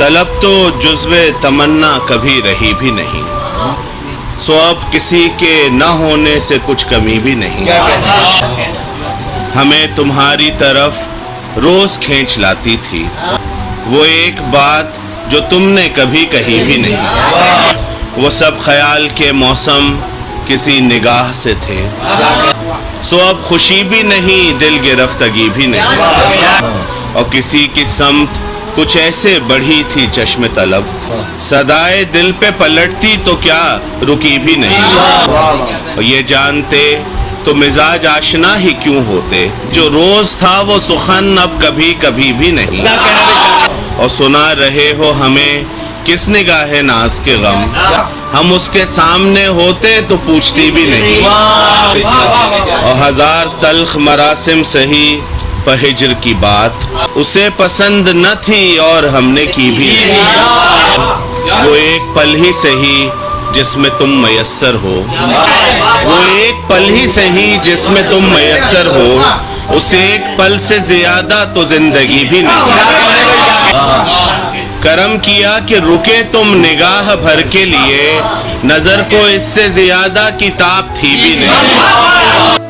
طلب تو جزو تمنا کبھی رہی بھی نہیں، سو اب کسی کے نہ ہونے سے کچھ کمی بھی نہیں، ہمیں تمہاری طرف روز کھینچ لاتی تھی وہ ایک بات جو تم نے کبھی کہی بھی نہیں، وہ سب خیال کے موسم کسی نگاہ سے تھے، سو اب خوشی بھی نہیں دل گرفتگی بھی نہیں، اور کسی کی سمت کچھ ایسے بڑھی تھی چشم طلب، صدائے دل پہ پلٹتی تو کیا رکی بھی نہیں، اور یہ جانتے تو مزاج آشنا ہی کیوں ہوتے، جو روز تھا وہ سخن اب کبھی کبھی بھی نہیں، اور سنا رہے ہو ہمیں کس نگاہ ناز کے غم، ہم اس کے سامنے ہوتے تو پوچھتی بھی نہیں، اور ہزار تلخ مراسم سہی پہجر کی بات اسے پسند نہ تھی اور ہم نے کی بھی نہیں، وہ ایک پل ہی سہی جس میں تم میسر ہو، وہ ایک پل ہی سہی جس میں تم میسر ہو، اس ایک پل سے زیادہ تو زندگی بھی نہیں، کرم کیا کہ رکے تم نگاہ بھر کے لیے، نظر کو اس سے زیادہ کی تاب تھی بھی نہیں۔